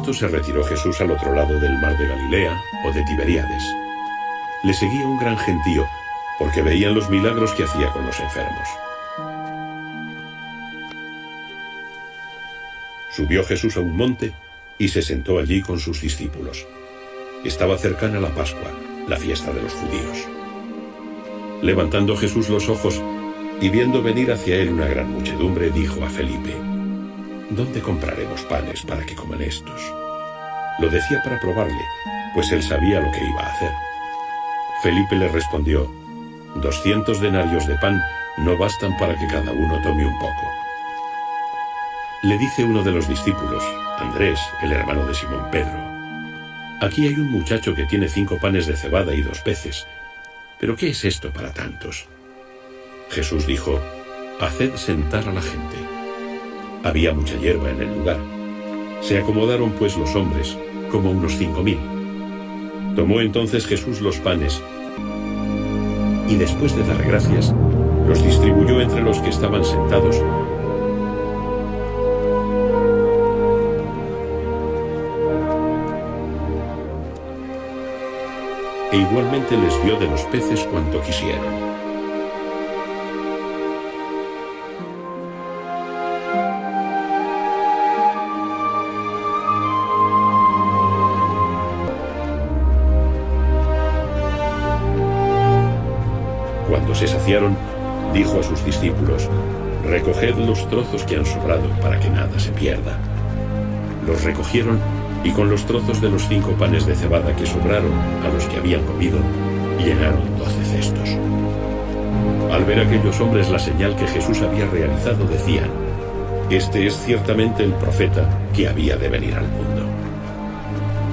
esto se retiró Jesús al otro lado del mar de Galilea o de Tiberíades. Le seguía un gran gentío, porque veían los milagros que hacía con los enfermos. Subió Jesús a un monte y se sentó allí con sus discípulos. Estaba cercana la Pascua, la fiesta de los judíos. Levantando Jesús los ojos y viendo venir hacia él una gran muchedumbre, dijo a Felipe: ¿Dónde compraremos panes para que coman estos? Lo decía para probarle, pues él sabía lo que iba a hacer. Felipe le respondió: 200 denarios de pan no bastan para que cada uno tome un poco. Le dice uno de los discípulos, Andrés, el hermano de Simón Pedro: Aquí hay un muchacho que tiene 5 panes de cebada y 2 peces. ¿Pero qué es esto para tantos? Jesús dijo: Haced sentar a la gente. Había mucha hierba en el lugar. Se acomodaron pues los hombres, como unos 5000. Tomó entonces Jesús los panes y después de dar gracias, los distribuyó entre los que estaban sentados. E igualmente les dio de los peces cuanto quisieron. Cuando se saciaron, dijo a sus discípulos: Recoged los trozos que han sobrado para que nada se pierda. Los recogieron y con los trozos de los 5 panes de cebada que sobraron a los que habían comido, llenaron 12 cestos. Al ver aquellos hombres la señal que Jesús había realizado, decían: Este es ciertamente el profeta que había de venir al mundo.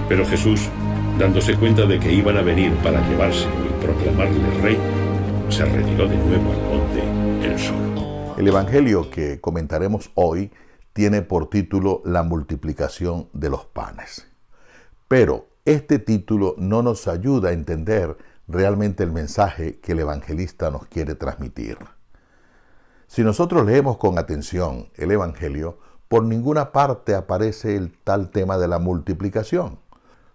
Pero Jesús, dándose cuenta de que iban a venir para llevárselo y proclamarle rey, se retiró de nuevo al monte él solo. El evangelio que comentaremos hoy tiene por título La multiplicación de los panes. Pero este título no nos ayuda a entender realmente el mensaje que el evangelista nos quiere transmitir. Si nosotros leemos con atención el evangelio, por ninguna parte aparece el tal tema de la multiplicación.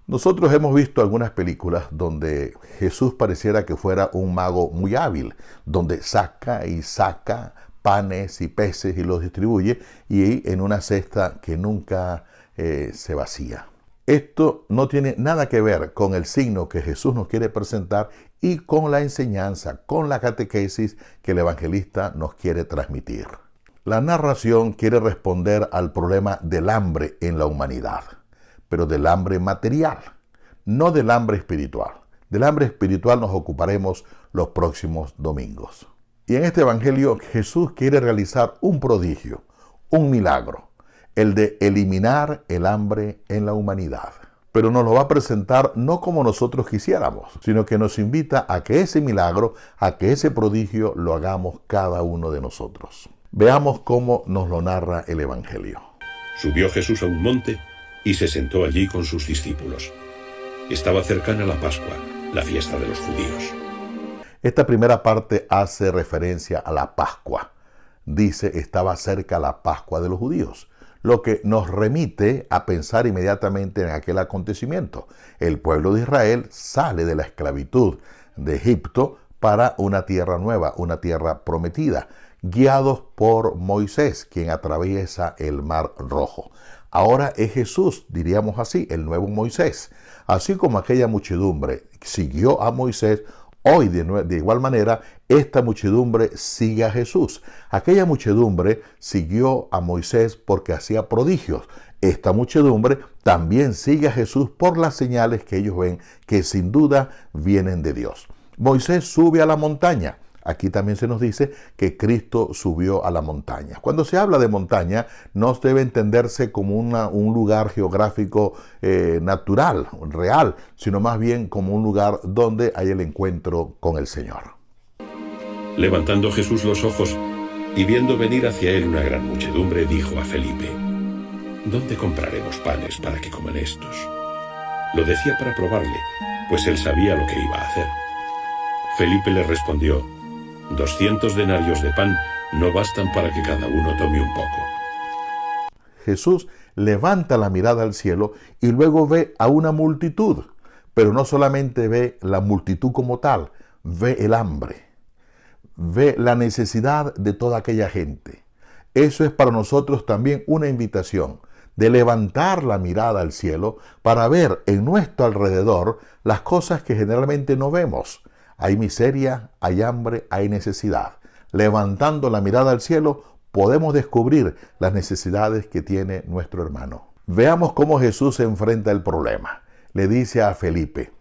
Nosotros hemos visto algunas películas donde Jesús pareciera que fuera un mago muy hábil, donde saca y saca panes y peces y los distribuye, y en una cesta que nunca se vacía. Esto no tiene nada que ver con el signo que Jesús nos quiere presentar y con la enseñanza, con la catequesis que el evangelista nos quiere transmitir. La narración quiere responder al problema del hambre en la humanidad, pero del hambre material, no del hambre espiritual. Del hambre espiritual nos ocuparemos los próximos domingos. Y en este evangelio Jesús quiere realizar un prodigio, un milagro, el de eliminar el hambre en la humanidad. Pero nos lo va a presentar no como nosotros quisiéramos, sino que nos invita a que ese milagro, a que ese prodigio lo hagamos cada uno de nosotros. Veamos cómo nos lo narra el evangelio. Subió Jesús a un monte y se sentó allí con sus discípulos. Estaba cercana la Pascua, la fiesta de los judíos. Esta primera parte hace referencia a la Pascua. Dice, estaba cerca la Pascua de los judíos, lo que nos remite a pensar inmediatamente en aquel acontecimiento. El pueblo de Israel sale de la esclavitud de Egipto para una tierra nueva, una tierra prometida, guiados por Moisés, quien atraviesa el Mar Rojo. Ahora es Jesús, diríamos así, el nuevo Moisés. Así como aquella muchedumbre siguió a Moisés, hoy de igual manera esta muchedumbre sigue a Jesús. Aquella muchedumbre siguió a Moisés porque hacía prodigios. Esta muchedumbre también sigue a Jesús por las señales que ellos ven que sin duda vienen de Dios. Moisés sube a la montaña. Aquí también se nos dice que Cristo subió a la montaña. Cuando se habla de montaña, no debe entenderse como un lugar geográfico natural, real, sino más bien como un lugar donde hay el encuentro con el Señor. Levantando Jesús los ojos y viendo venir hacia él una gran muchedumbre, dijo a Felipe: ¿Dónde compraremos panes para que coman estos? Lo decía para probarle, pues él sabía lo que iba a hacer. Felipe le respondió: 200 denarios de pan no bastan para que cada uno tome un poco. Jesús levanta la mirada al cielo y luego ve a una multitud. Pero no solamente ve la multitud como tal, ve el hambre, ve la necesidad de toda aquella gente. Eso es para nosotros también una invitación de levantar la mirada al cielo para ver en nuestro alrededor las cosas que generalmente no vemos. Hay miseria, hay hambre, hay necesidad. Levantando la mirada al cielo podemos descubrir las necesidades que tiene nuestro hermano. Veamos cómo Jesús se enfrenta al problema. Le dice a Felipe: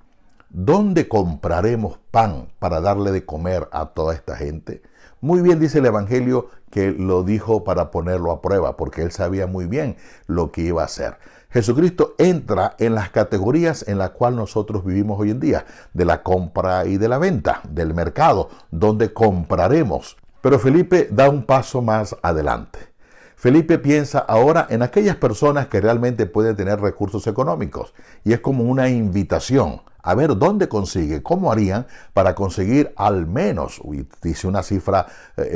¿dónde compraremos pan para darle de comer a toda esta gente? Muy bien dice el Evangelio que lo dijo para ponerlo a prueba, porque él sabía muy bien lo que iba a hacer. Jesucristo entra en las categorías en las cuales nosotros vivimos hoy en día, de la compra y de la venta, del mercado, donde compraremos. Pero Felipe da un paso más adelante. Felipe piensa ahora en aquellas personas que realmente pueden tener recursos económicos, y es como una invitación a ver dónde consigue, cómo harían para conseguir al menos, dice una cifra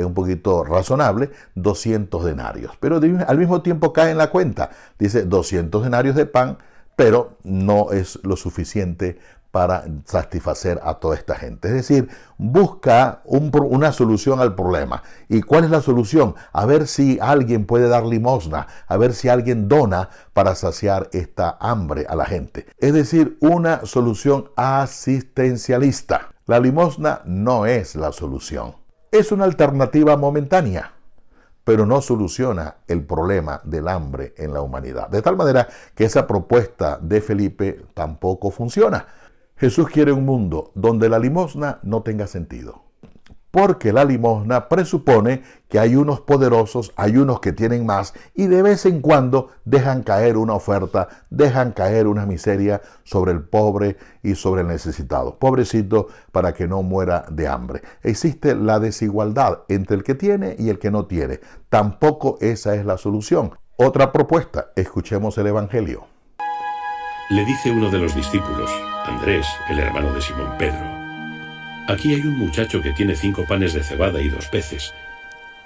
un poquito razonable, 200 denarios. Pero al mismo tiempo cae en la cuenta, dice 200 denarios de pan, pero no es lo suficiente para satisfacer a toda esta gente. Es decir, busca una solución al problema. ¿Y cuál es la solución? A ver si alguien puede dar limosna, a ver si alguien dona para saciar esta hambre a la gente. Es decir, una solución asistencialista. La limosna no es la solución. Es una alternativa momentánea, pero no soluciona el problema del hambre en la humanidad. De tal manera que esa propuesta de Felipe tampoco funciona. Jesús quiere un mundo donde la limosna no tenga sentido, porque la limosna presupone que hay unos poderosos, hay unos que tienen más y de vez en cuando dejan caer una oferta, dejan caer una miseria sobre el pobre y sobre el necesitado. Pobrecito, para que no muera de hambre. Existe la desigualdad entre el que tiene y el que no tiene. Tampoco esa es la solución. Otra propuesta, escuchemos el Evangelio. Le dice uno de los discípulos, Andrés, el hermano de Simón Pedro: aquí hay un muchacho que tiene 5 panes de cebada y 2 peces.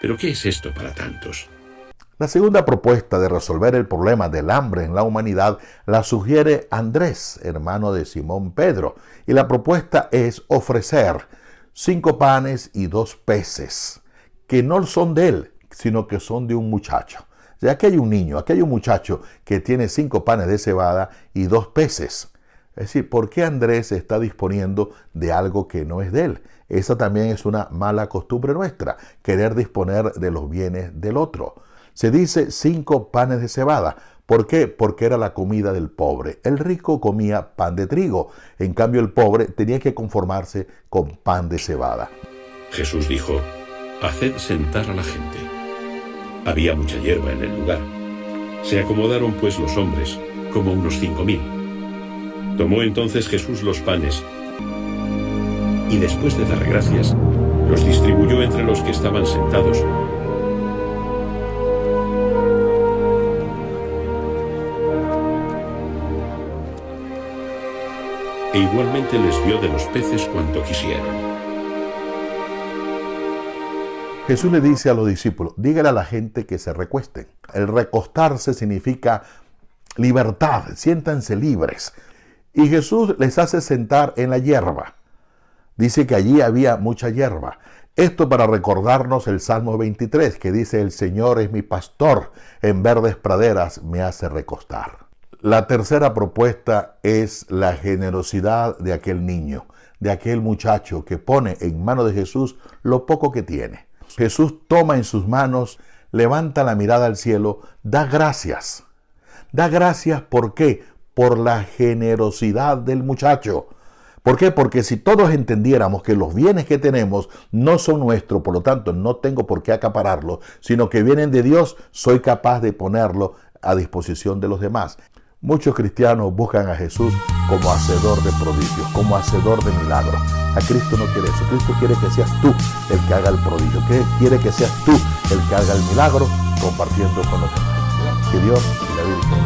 ¿Pero qué es esto para tantos? La segunda propuesta de resolver el problema del hambre en la humanidad la sugiere Andrés, hermano de Simón Pedro. Y la propuesta es ofrecer 5 panes y 2 peces, que no son de él, sino que son de un muchacho. O sea, aquí hay un niño, aquí hay un muchacho que tiene 5 panes de cebada y 2 peces. Es decir, ¿por qué Andrés está disponiendo de algo que no es de él? Esa también es una mala costumbre nuestra, querer disponer de los bienes del otro. Se dice 5 panes de cebada. ¿Por qué? Porque era la comida del pobre. El rico comía pan de trigo, en cambio el pobre tenía que conformarse con pan de cebada. Jesús dijo: haced sentar a la gente. Había mucha hierba en el lugar. Se acomodaron pues los hombres, como unos 5.000. Tomó entonces Jesús los panes y después de dar gracias, los distribuyó entre los que estaban sentados. E igualmente les dio de los peces cuanto quisieron. Jesús le dice a los discípulos: dígale a la gente que se recuesten. El recostarse significa libertad, siéntanse libres. Y Jesús les hace sentar en la hierba. Dice que allí había mucha hierba. Esto para recordarnos el Salmo 23, que dice: el Señor es mi pastor, en verdes praderas me hace recostar. La tercera propuesta es la generosidad de aquel niño, de aquel muchacho que pone en manos de Jesús lo poco que tiene. Jesús toma en sus manos, levanta la mirada al cielo, da gracias. Da gracias, ¿por qué? Por la generosidad del muchacho. ¿Por qué? Porque si todos entendiéramos que los bienes que tenemos no son nuestros, por lo tanto no tengo por qué acapararlos, sino que vienen de Dios, soy capaz de ponerlo a disposición de los demás. Muchos cristianos buscan a Jesús como hacedor de prodigios, como hacedor de milagros. A Cristo no quiere eso. Cristo quiere que seas tú el que haga el prodigio. Quiere que seas tú el que haga el milagro compartiendo con los demás. Que Dios y la Virgen